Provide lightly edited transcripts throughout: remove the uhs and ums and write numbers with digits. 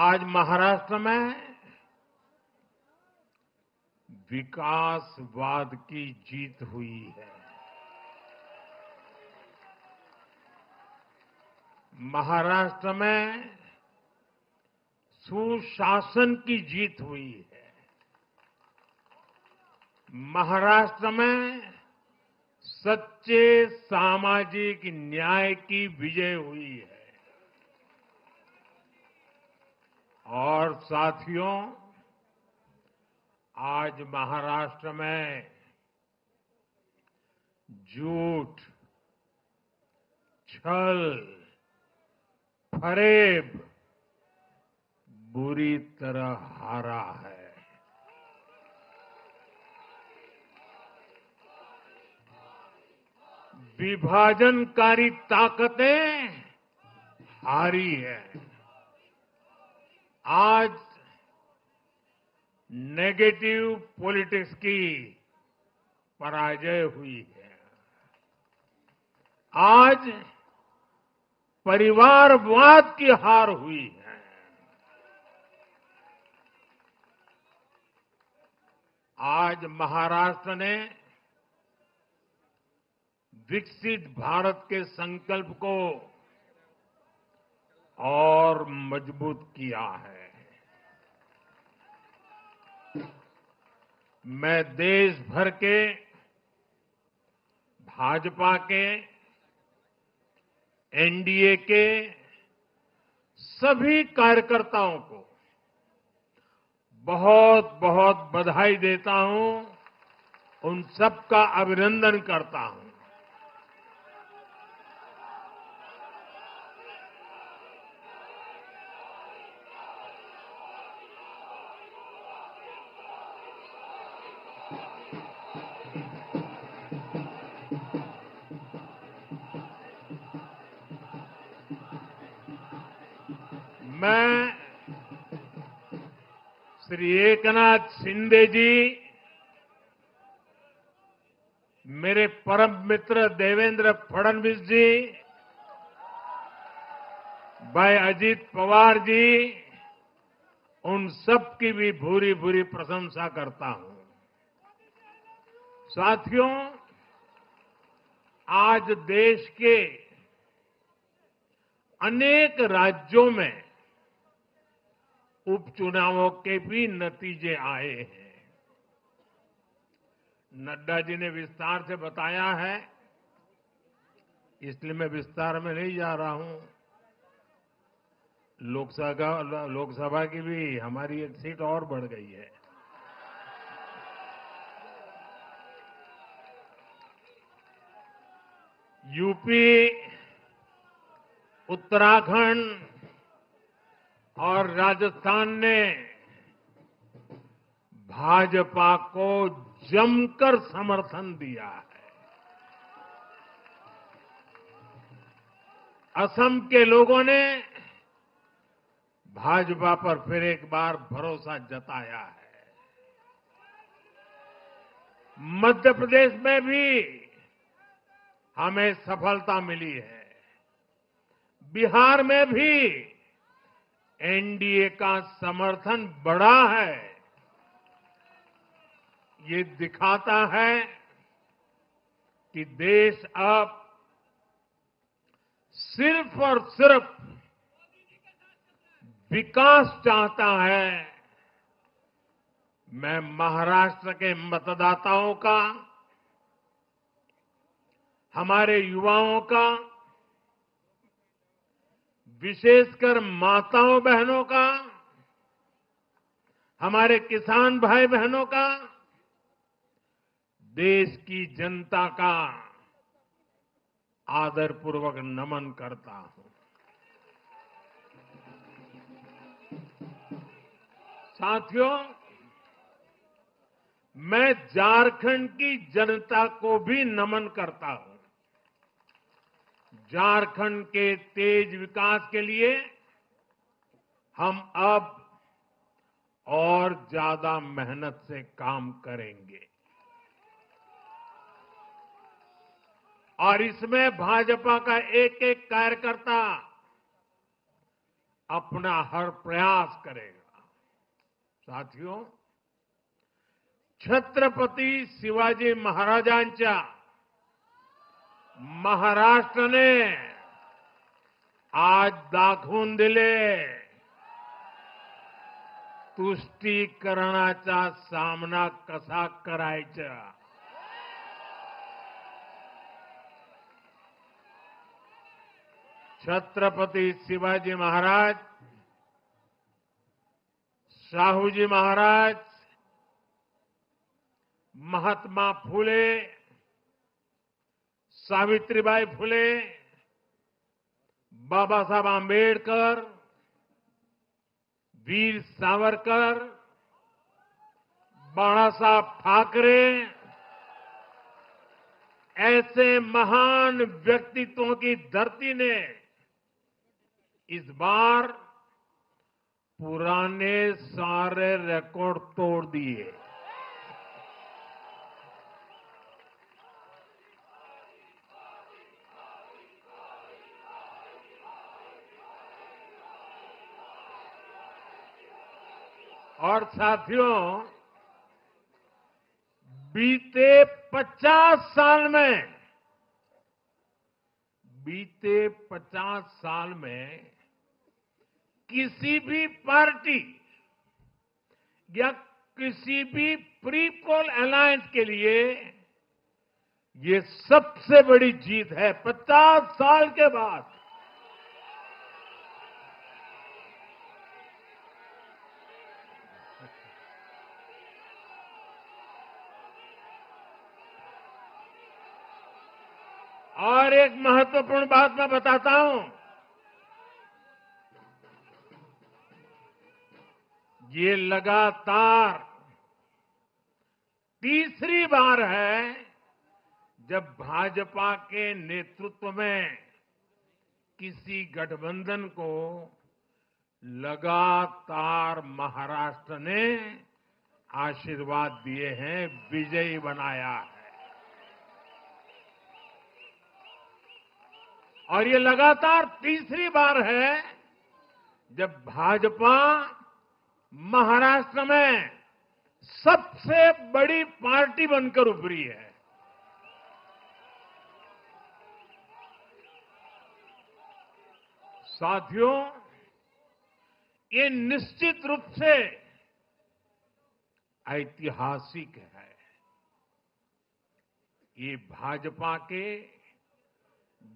आज महाराष्ट्र में विकासवाद की जीत हुई है। महाराष्ट्र में सुशासन की जीत हुई है। महाराष्ट्र में सच्चे सामाजिक न्याय की विजय हुई है। और साथियों, आज महाराष्ट्र में झूठ, छल, फरेब बुरी तरह हारा है। विभाजनकारी ताकतें हारी है। आज नेगेटिव पॉलिटिक्स की पराजय हुई है। आज परिवारवाद की हार हुई है। आज महाराष्ट्र ने विकसित भारत के संकल्प को और मजबूत किया है। मैं देश भर के भाजपा के, एनडीए के सभी कार्यकर्ताओं को बहुत बहुत बधाई देता हूं, उन सबका अभिनंदन करता हूं। मैं श्री एकनाथ शिंदे जी, मेरे परम मित्र देवेंद्र फडणवीस जी, भाई अजीत पवार जी, उन सब की भी भूरी भूरी प्रशंसा करता हूं। साथियों, आज देश के अनेक राज्यों में उपचुनावों के भी नतीजे आए हैं। नड्डा जी ने विस्तार से बताया है, इसलिए मैं विस्तार में नहीं जा रहा हूं। लोकसभा की भी हमारी एक सीट और बढ़ गई है। यूपी, उत्तराखंड और राजस्थान ने भाजपा को जमकर समर्थन दिया है। असम के लोगों ने भाजपा पर फिर एक बार भरोसा जताया है। मध्य प्रदेश में भी हमें सफलता मिली है। बिहार में भी एनडीए का समर्थन बढ़ा है। ये दिखाता है कि देश अब सिर्फ और सिर्फ विकास चाहता है। मैं महाराष्ट्र के मतदाताओं का, हमारे युवाओं का, विशेषकर माताओं बहनों का, हमारे किसान भाई बहनों का, देश की जनता का आदरपूर्वक नमन करता हूं। साथियों, मैं झारखंड की जनता को भी नमन करता हूं। झारखंड के तेज विकास के लिए हम अब और ज्यादा मेहनत से काम करेंगे और इसमें भाजपा का एक एक कार्यकर्ता अपना हर प्रयास करेगा। साथियों, छत्रपती शिवाजी महाराजांच्या महाराष्ट्राने आज दाखवून दिले तुष्टीकरणाचा सामना कसा करायचा। छत्रपती शिवाजी महाराज, शाहूजी महाराज, महात्मा फुले, सावित्रीबाई फुले, बाबासाहेब आंबेडकर, वीर सावरकर, बाला साहब ठाकरे, ऐसे महान व्यक्तित्वों की धरती ने इस बार पुराने सारे रिकॉर्ड तोड़ दिए। और साथियों, बीते 50 साल में किसी भी पार्टी या किसी भी प्री पोल अलायंस के लिए ये सबसे बड़ी जीत है। 50 साल के बाद और एक महत्वपूर्ण बात मैं बताता हूं, ये लगातार तीसरी बार है जब भाजपा के नेतृत्व में किसी गठबंधन को लगातार महाराष्ट्र ने आशीर्वाद दिए हैं, विजयी बनाया है। और ये लगातार तीसरी बार है जब भाजपा महाराष्ट्र में सबसे बड़ी पार्टी बनकर उभरी है। साथियों, ये निश्चित रूप से ऐतिहासिक है। ये भाजपा के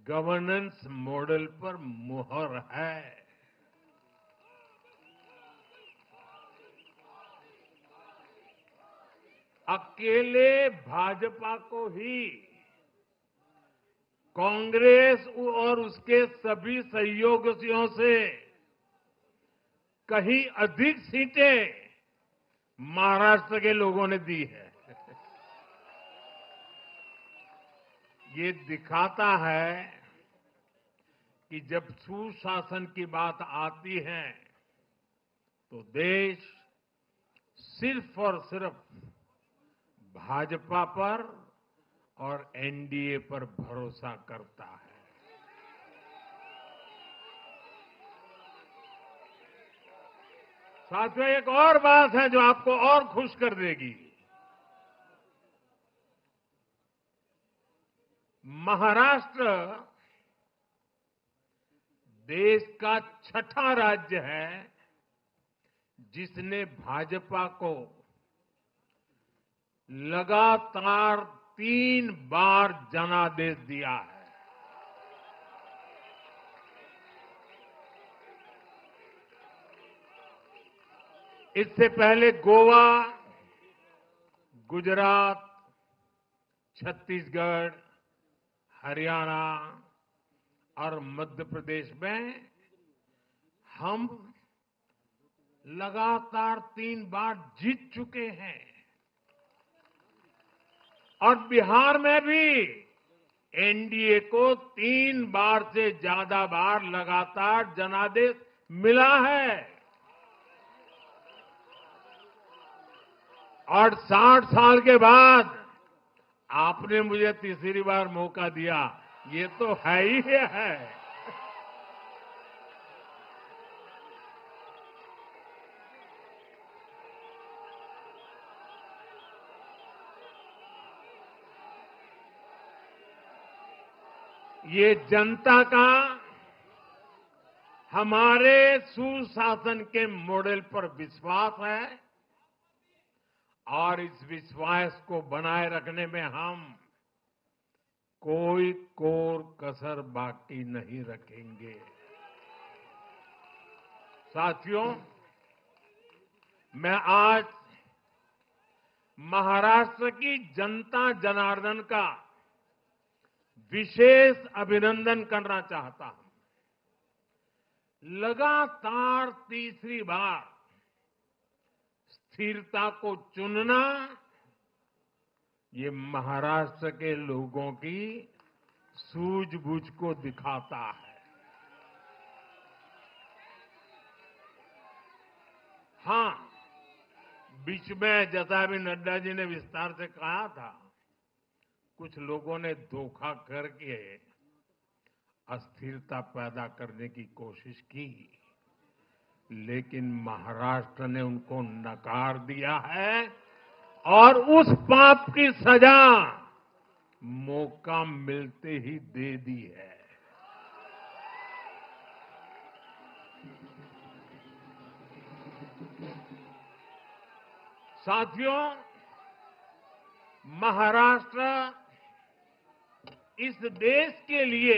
गवर्नेंस मॉडल पर मुहर है। अकेले भाजपा को ही कांग्रेस और उसके सभी सहयोगियों से कहीं अधिक सीटें महाराष्ट्र के लोगों ने दी है। ये दिखाता है कि जब सुशासन की बात आती है तो देश सिर्फ और सिर्फ भाजपा पर और एनडीए पर भरोसा करता है। साथियों, एक और बात है जो आपको और खुश कर देगी। महाराष्ट्र देश का छठा राज्य है जिसने भाजपा को लगातार 3 बार जनादेश दिया है। इससे पहले गोवा, गुजरात, छत्तीसगढ़, हरियाणा और मध्य प्रदेश में हम लगातार 3 बार जीत चुके हैं और बिहार में भी एनडीए को 3 बार से ज्यादा बार लगातार जनादेश मिला है। और 60 साल के बाद आपने मुझे तीसरी बार मौका दिया, ये तो है ही है। ये जनता का हमारे सुशासन के मॉडल पर विश्वास है और इस विश्वास को बनाए रखने में हम कोई कोर कसर बाकी नहीं रखेंगे। साथियों, मैं आज महाराष्ट्र की जनता जनार्दन का विशेष अभिनंदन करना चाहता हूं। लगातार तीसरी बार स्थिरता को चुनना ये महाराष्ट्र के लोगों की सूझबूझ को दिखाता है। हां, बीच में जैसा अभी नड्डा जी ने विस्तार से कहा था, कुछ लोगों ने धोखा करके अस्थिरता पैदा करने की कोशिश की, लेकिन महाराष्ट्र ने उनको नकार दिया है और उस पाप की सजा मौका मिलते ही दे दी है। साथियों, महाराष्ट्र इस देश के लिए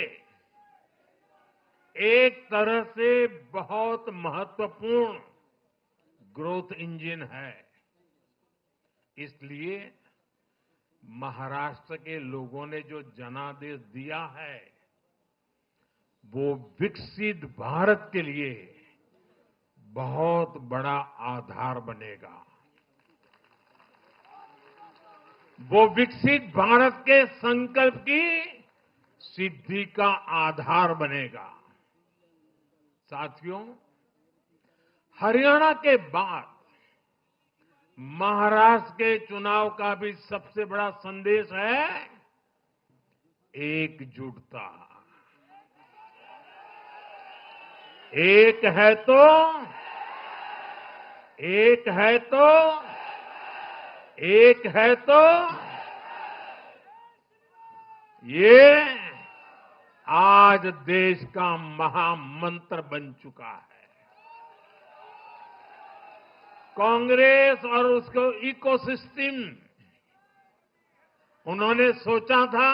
एक तरह से बहुत महत्वपूर्ण ग्रोथ इंजन है। इसलिए महाराष्ट्र के लोगों ने जो जनादेश दिया है, वो विकसित भारत के लिए बहुत बड़ा आधार बनेगा। वो विकसित भारत के संकल्प की सिद्धि का आधार बनेगा। साथियों, हरियाणा के बाद महाराष्ट्र के चुनाव का भी सबसे बड़ा संदेश है एकजुटता। एक है तो एक है तो एक है तो ये आज देश का महामंत्र बन चुका है। कांग्रेस और उसको इकोसिस्टम, उन्होंने सोचा था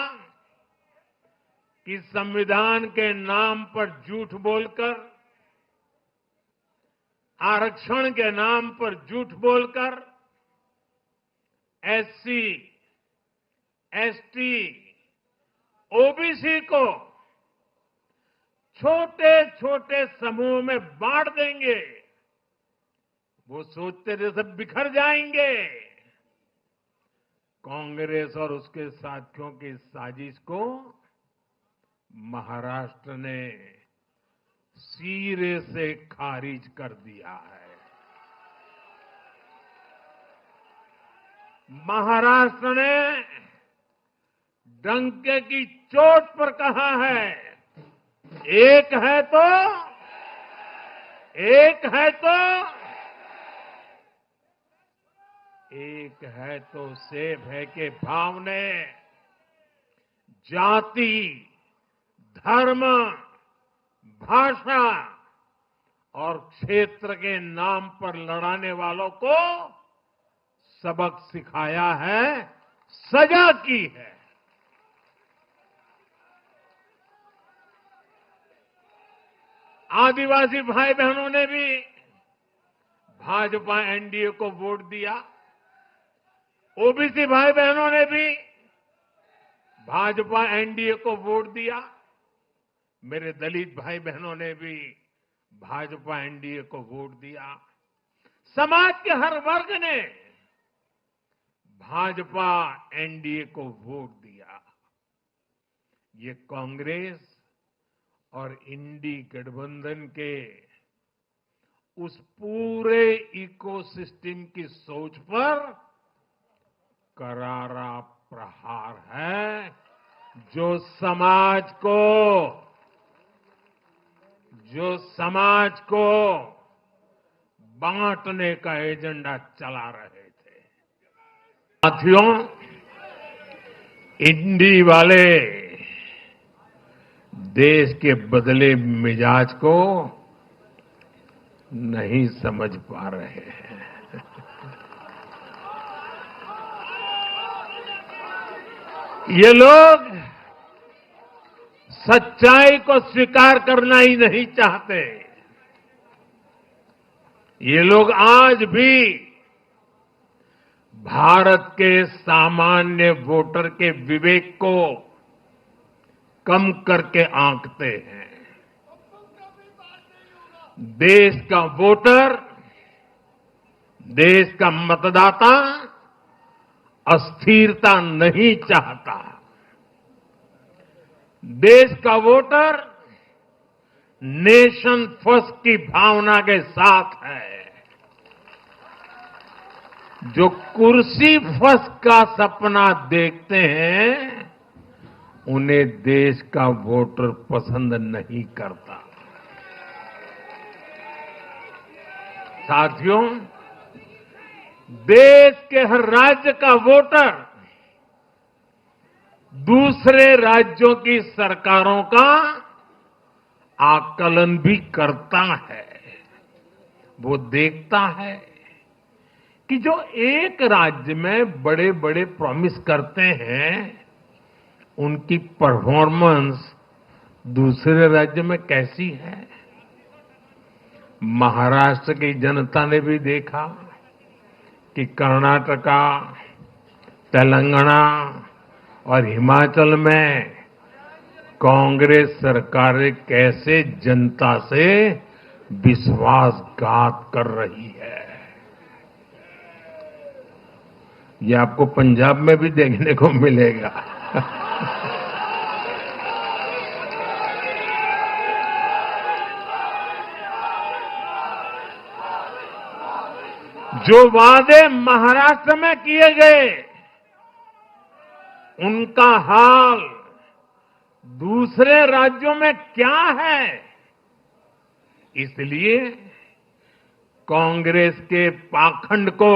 कि संविधान के नाम पर झूठ बोलकर, आरक्षण के नाम पर झूठ बोलकर एससी, एसटी, ओबीसी को छोटे छोटे समूह में बांट देंगे। वो सोचते थे सब बिखर जाएंगे। कांग्रेस और उसके साथियों की इस साजिश को महाराष्ट्र ने सिरे से खारिज कर दिया है। महाराष्ट्र ने डंके की चोट पर कहा है, एक है तो एक है तो एक है तो सेब है के भाव ने जाति, धर्म, भाषा और क्षेत्र के नाम पर लड़ाने वालों को सबक सिखाया है, सजा की है। आदिवासी भाई बहनों ने भी भाजपा एनडीए को वोट दिया। ओबीसी भाई बहनों ने भी भाजपा एनडीए को वोट दिया। मेरे दलित भाई बहनों ने भी भाजपा एनडीए को वोट दिया। समाज के हर वर्ग ने भाजपा एनडीए को वोट दिया। ये कांग्रेस और इंडी गठबंधन के उस पूरे इकोसिस्टम की सोच पर करारा प्रहार है, जो समाज को बांटने का एजेंडा चला रहे थे। साथियों, इंडी वाले देश के बदले मिजाज को नहीं समझ पा रहे हैं। ये लोग सच्चाई को स्वीकार करना ही नहीं चाहते। ये लोग आज भी भारत के सामान्य वोटर के विवेक को कम करके आंकते हैं। देश का वोटर, देश का मतदाता अस्थिरता नहीं चाहता। देश का वोटर नेशन फर्स्ट की भावना के साथ है। जो कुर्सी फर्स्ट का सपना देखते हैं, उन्हें देश का वोटर पसंद नहीं करता। साथियों, देश के हर राज्य का वोटर दूसरे राज्यों की सरकारों का आकलन भी करता है। वो देखता है कि जो एक राज्य में बड़े बड़े प्रॉमिस करते हैं, उनकी परफॉर्मेंस दूसरे राज्य में कैसी है। महाराष्ट्र की जनता ने भी देखा कि कर्नाटका, तेलंगाना और हिमाचल में कांग्रेस सरकारें कैसे जनता से विश्वासघात कर रही है। ये आपको पंजाब में भी देखने को मिलेगा। जो वादे महाराष्ट्र में किए गए, उनका हाल दूसरे राज्यों में क्या है। इसलिए कांग्रेस के पाखंड को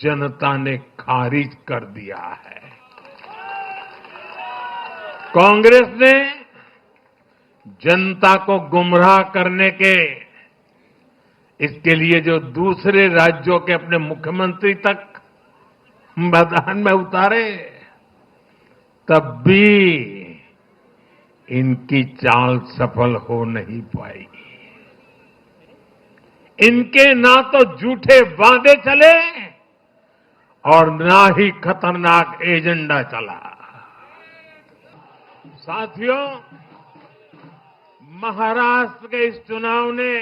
जनता ने खारिज कर दिया है। कांग्रेस ने जनता को गुमराह करने के इसके लिए जो दूसरे राज्यों के अपने मुख्यमंत्री तक मैदान में उतारे, तब भी इनकी चाल सफल हो नहीं पाई। इनके ना तो झूठे वादे चले और ना ही खतरनाक एजेंडा चला। साथियों, महाराष्ट्र के इस चुनाव ने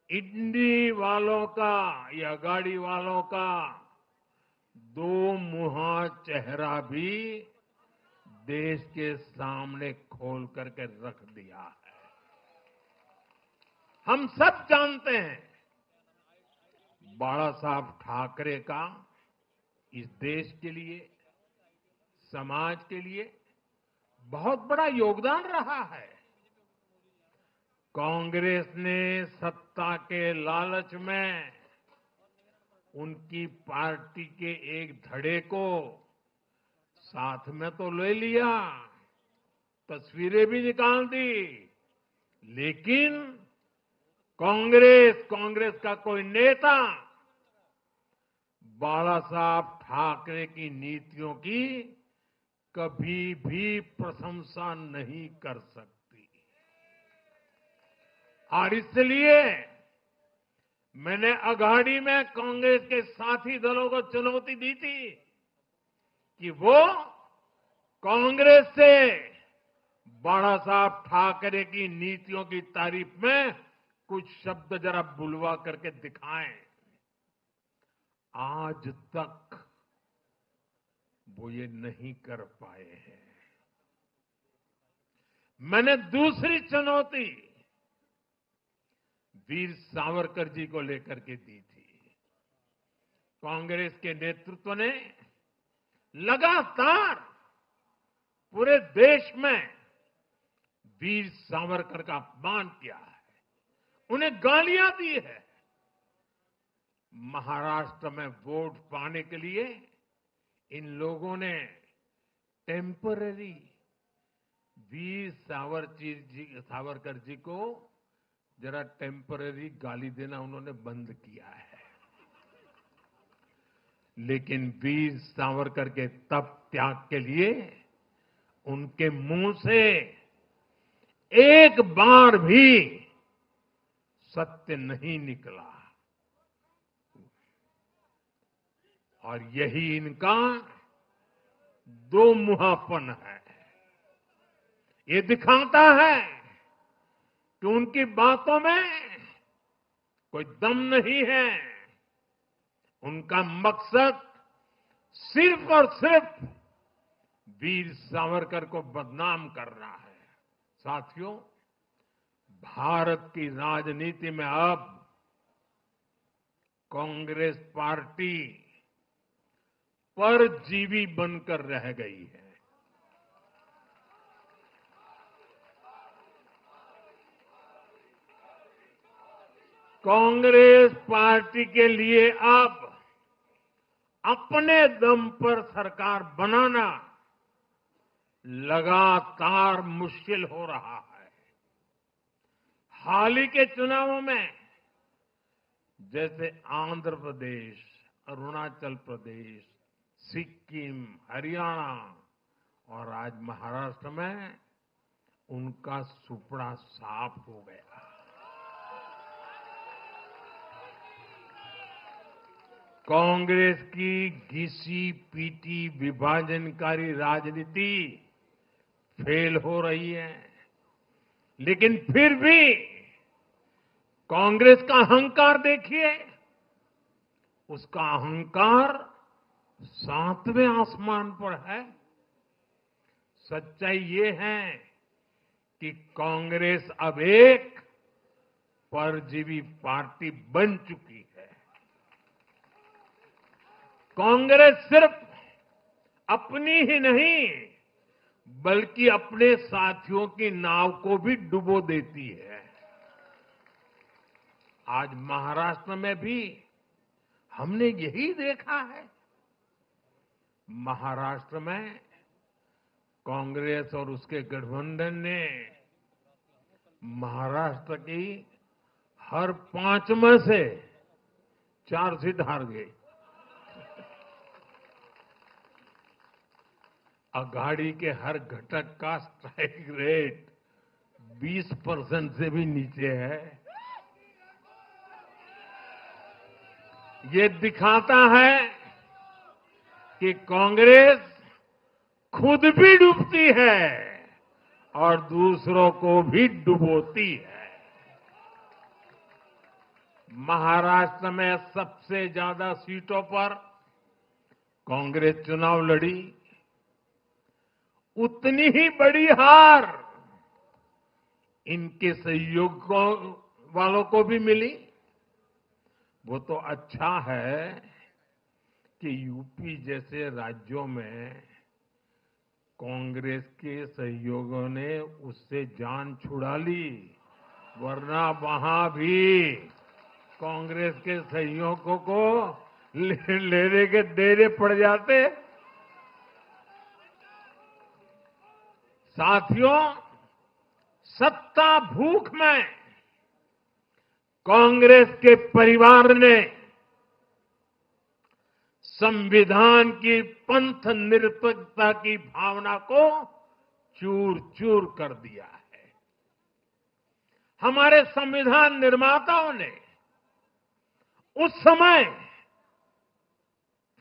इंडी वालों का या गाड़ी वालों का दो मुहा चेहरा भी देश के सामने खोल करके रख दिया है। हम सब जानते हैं, बाला साहब ठाकरे का इस देश के लिए, समाज के लिए बहुत बड़ा योगदान रहा है। कांग्रेस ने सत्ता के लालच में उनकी पार्टी के एक धड़े को साथ में तो ले लिया, तस्वीरें भी निकाल दी, लेकिन कांग्रेस का कोई नेता बाला साहब ठाकरे की नीतियों की कभी भी प्रशंसा नहीं कर सकती। और इसलिए मैंने अघाड़ी में कांग्रेस के साथी दलों को चुनौती दी थी कि वो कांग्रेस से बाला साहब ठाकरे की नीतियों की तारीफ में कुछ शब्द जरा बुलवा करके दिखाएं। आज तक वो ये नहीं कर पाए हैं। मैंने दूसरी चुनौती वीर सावरकर जी को लेकर के दी थी। कांग्रेस के नेतृत्व ने लगातार पूरे देश में वीर सावरकर का अपमान किया है, उन्हें गालियां दी है। महाराष्ट्र में वोट पाने के लिए इन लोगों ने टेम्पररी वीर सावरकर जी को जरा टेम्पररी गाली देना उन्होंने बंद किया है, लेकिन वीर सावरकर के तप त्याग के लिए उनके मुंह से एक बार भी सत्य नहीं निकला। और यही इनका दो मुहापन है। ये दिखाता है कि उनकी बातों में कोई दम नहीं है। उनका मकसद सिर्फ और सिर्फ वीर सावरकर को बदनाम करना है। साथियों, भारत की राजनीति में अब कांग्रेस पार्टी परजीवी बनकर रह गई है। कांग्रेस पार्टी के लिए अब अपने दम पर सरकार बनाना लगातार मुश्किल हो रहा है। हाल ही के चुनावों में जैसे आंध्र प्रदेश, अरुणाचल प्रदेश, सिक्किम, हरियाणा और आज महाराष्ट्र में उनका सुपड़ा साफ हो गया। कांग्रेस की घिसी पीटी विभाजनकारी राजनीति फेल हो रही है, लेकिन फिर भी कांग्रेस का अहंकार देखिए। उसका अहंकार 7वें आसमान पर है। सच्चाई ये है कि कांग्रेस अब एक परजीवी पार्टी बन चुकी है। कांग्रेस सिर्फ अपनी ही नहीं बल्कि अपने साथियों की नाव को भी डुबो देती है। आज महाराष्ट्र में भी हमने यही देखा है। महाराष्ट्र में कांग्रेस और उसके गठबंधन ने महाराष्ट्र की हर 5 में से 4 सीट हार गई। अघाड़ी के हर घटक का स्ट्राइक रेट 20% से भी नीचे है। ये दिखाता है कि कांग्रेस खुद भी डूबती है और दूसरों को भी डुबोती है। महाराष्ट्र में सबसे ज्यादा सीटों पर कांग्रेस चुनाव लड़ी। उतनी ही बड़ी हार इनके सहयोग वालों को भी मिली। वो तो अच्छा है कि यूपी जैसे राज्यों में कांग्रेस के सहयोगियों ने उससे जान छुड़ा ली, वरना वहां भी कांग्रेस के सहयोगियों को लेने के डेरे पड़ जाते। साथियों, सत्ता भूख में कांग्रेस के परिवार ने संविधान की पंथ निरपेक्षता की भावना को चूर चूर कर दिया है। हमारे संविधान निर्माताओं ने उस समय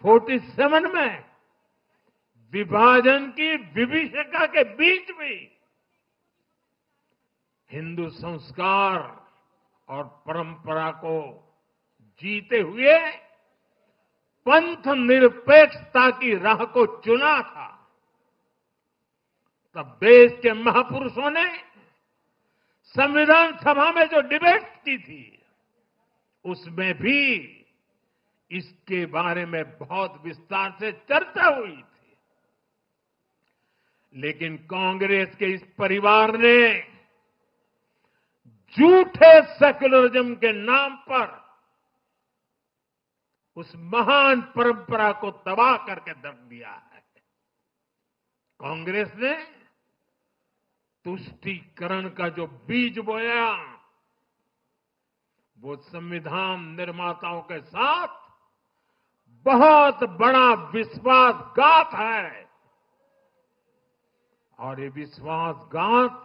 47 में विभाजन की विभीषिका के बीच भी हिंदू संस्कार और परंपरा को जीते हुए पंथ निरपेक्षता की राह को चुना था। तब देश के महापुरुषों ने संविधान सभा में जो डिबेट की थी उसमें भी इसके बारे में बहुत विस्तार से चर्चा हुई थी। लेकिन कांग्रेस के इस परिवार ने झूठे सेक्युलरिज्म के नाम पर उस महान परंपरा को तबाह करके रख दिया है। कांग्रेस ने तुष्टीकरण का जो बीज बोया, वो संविधान निर्माताओं के साथ बहुत बड़ा विश्वासघात है। और ये विश्वासघात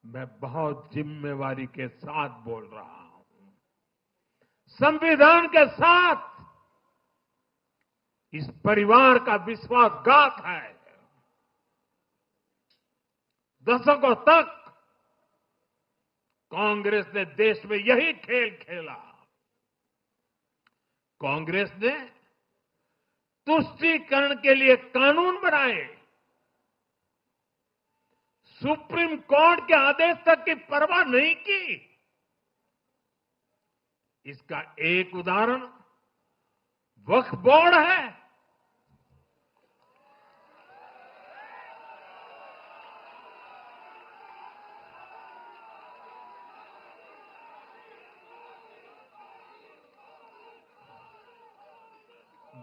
मैं बहुत जिम्मेवारी के साथ बोल रहा हूं। संविधान के साथ इस परिवार का विश्वासघात है। दशकों तक कांग्रेस ने देश में यही खेल खेला। कांग्रेस ने तुष्टीकरण के लिए कानून बनाए, सुप्रीम कोर्ट के आदेश तक की परवाह नहीं की। इसका एक उदाहरण वक्फ बोर्ड है।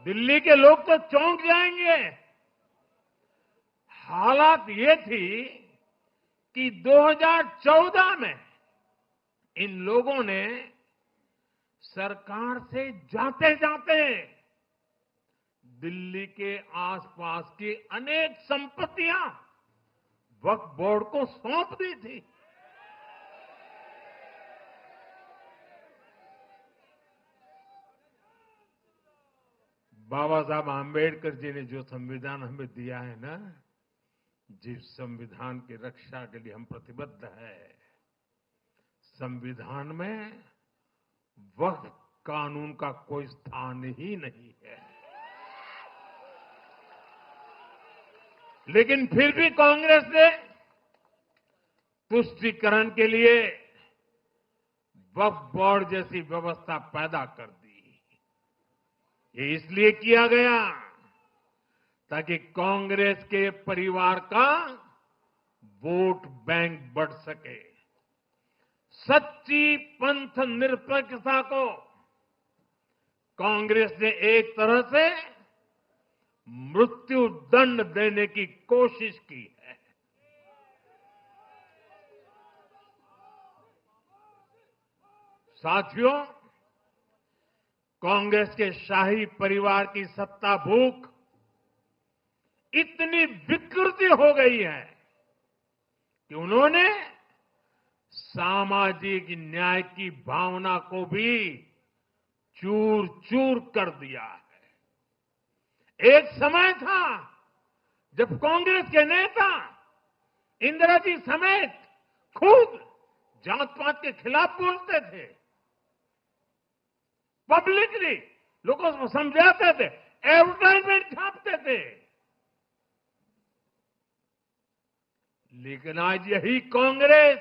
दिल्ली के लोग तो चौंक जाएंगे। हालात ये थी कि 2014 में इन लोगों ने सरकार से जाते जाते दिल्ली के आसपास की अनेक संपत्तियां वक्फ बोर्ड को सौंप दी थी। बाबा साहब आंबेडकर जी ने जो संविधान हमें दिया है ना, जिस संविधान की रक्षा के लिए हम प्रतिबद्ध है, संविधान में वक्फ कानून का कोई स्थान ही नहीं है। लेकिन फिर भी कांग्रेस ने तुष्टीकरण के लिए वक्फ बोर्ड जैसी व्यवस्था पैदा कर दी। ये इसलिए किया गया ताकि कांग्रेस के परिवार का वोट बैंक बढ़ सके। सच्ची पंथ निरपेक्षता को कांग्रेस ने एक तरह से मृत्यु दंड देने की कोशिश की है। साथियों, कांग्रेस के शाही परिवार की सत्ता भूख इतनी विकृति हो गई है कि उन्होंने सामाजिक न्याय की भावना को भी चूर चूर कर दिया है। एक समय था जब कांग्रेस के नेता इंदिरा जी समेत खुद जात पात के खिलाफ बोलते थे, पब्लिकली लोगों को समझाते थे, एडवर्टाइजमेंट छापते थे। लेकिन आज यही कांग्रेस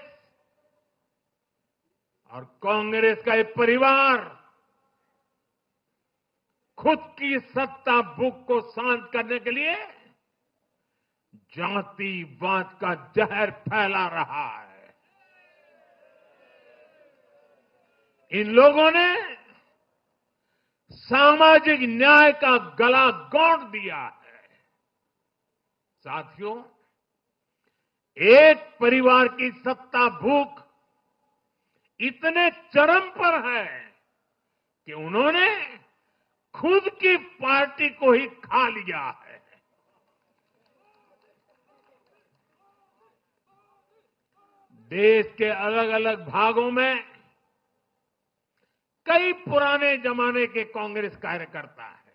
और कांग्रेस का एक परिवार खुद की सत्ता भूख को शांत करने के लिए जातिवाद का जहर फैला रहा है। इन लोगों ने सामाजिक न्याय का गला घोंट दिया है। साथियों, एक परिवार की सत्ता भूख इतने चरम पर है कि उन्होंने खुद की पार्टी को ही खा लिया है। देश के अलग अलग भागों में कई पुराने जमाने के कांग्रेस कार्यकर्ता हैं,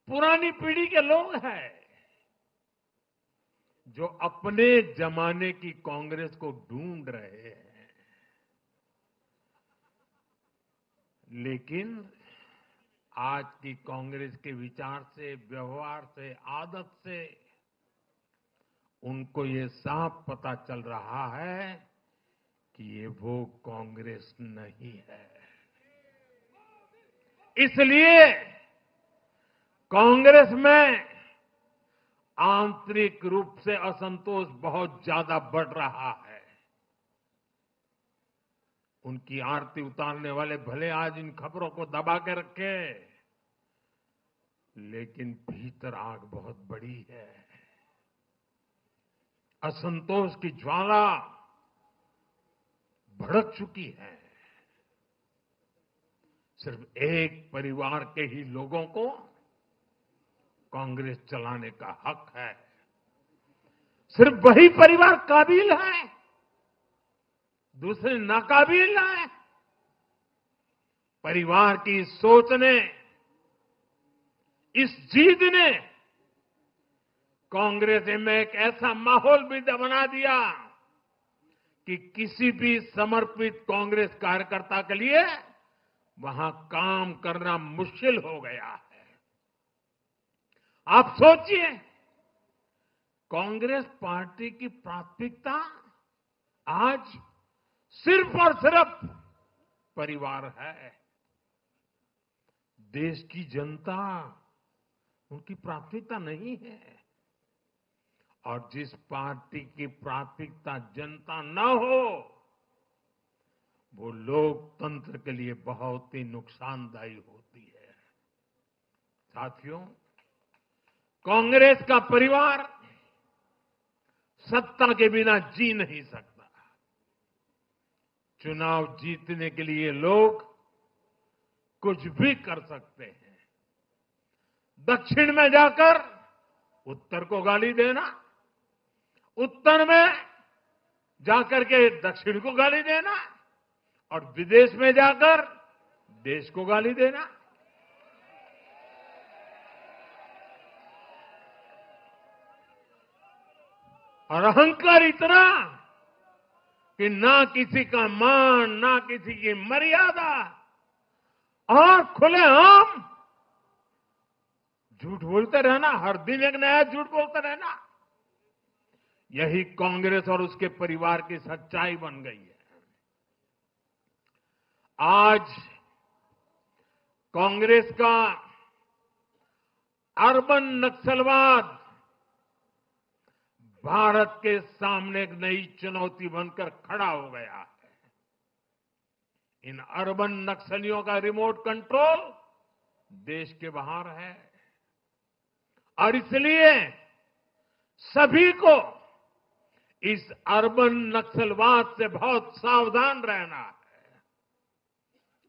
पुरानी पीढ़ी के लोग हैं जो अपने जमाने की कांग्रेस को ढूंढ रहे हैं। लेकिन आज की कांग्रेस के विचार से, व्यवहार से, आदत से उनको ये साफ पता चल रहा है कि ये वो कांग्रेस नहीं है। इसलिए कांग्रेस में आंतरिक रूप से असंतोष बहुत ज्यादा बढ़ रहा है। उनकी आरती उतारने वाले भले आज इन खबरों को दबा के रखे, लेकिन भीतर आग बहुत बड़ी है। असंतोष की ज्वाला भड़क चुकी है। सिर्फ एक परिवार के ही लोगों को कांग्रेस चलाने का हक है। सिर्फ वही परिवार काबिल है, दूसरे नाकाबिल हैं। परिवार की इस सोच ने, इस जीत ने कांग्रेस में एक ऐसा माहौल भी बना दिया कि किसी भी समर्पित कांग्रेस कार्यकर्ता के लिए वहां काम करना मुश्किल हो गया है। आप सोचिए, कांग्रेस पार्टी की प्राथमिकता आज सिर्फ और सिर्फ परिवार है। देश की जनता उनकी प्राथमिकता नहीं है। और जिस पार्टी की प्राथमिकता जनता न हो, वो लोकतंत्र के लिए बहुत ही नुकसानदायी होती है। साथियों, कांग्रेस का परिवार सत्ता के बिना जी नहीं सकता। चुनाव जीतने के लिए लोग कुछ भी कर सकते हैं। दक्षिण में जाकर उत्तर को गाली देना, उत्तर में जाकर के दक्षिण को गाली देना और विदेश में जाकर देश को गाली देना। और अहंकार इतना कि ना किसी का मान, ना किसी की मर्यादा, और खुलेआम झूठ बोलते रहना, हर दिन एक नया झूठ बोलते रहना। यही कांग्रेस और उसके परिवार की सच्चाई बन गई है। आज कांग्रेस का अर्बन नक्सलवाद भारत के सामने एक नई चुनौती बनकर खड़ा हो गया है। इन अर्बन नक्सलियों का रिमोट कंट्रोल देश के बाहर है और इसलिए सभी को इस अर्बन नक्सलवाद से बहुत सावधान रहना है।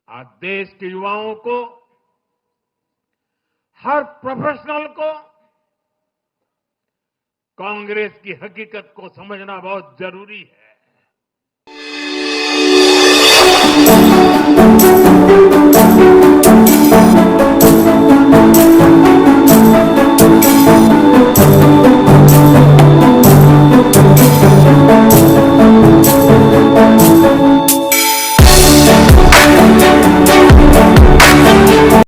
आज देश के युवाओं को, हर प्रोफेशनल को कांग्रेस की हकीकत को समझना बहुत जरूरी है।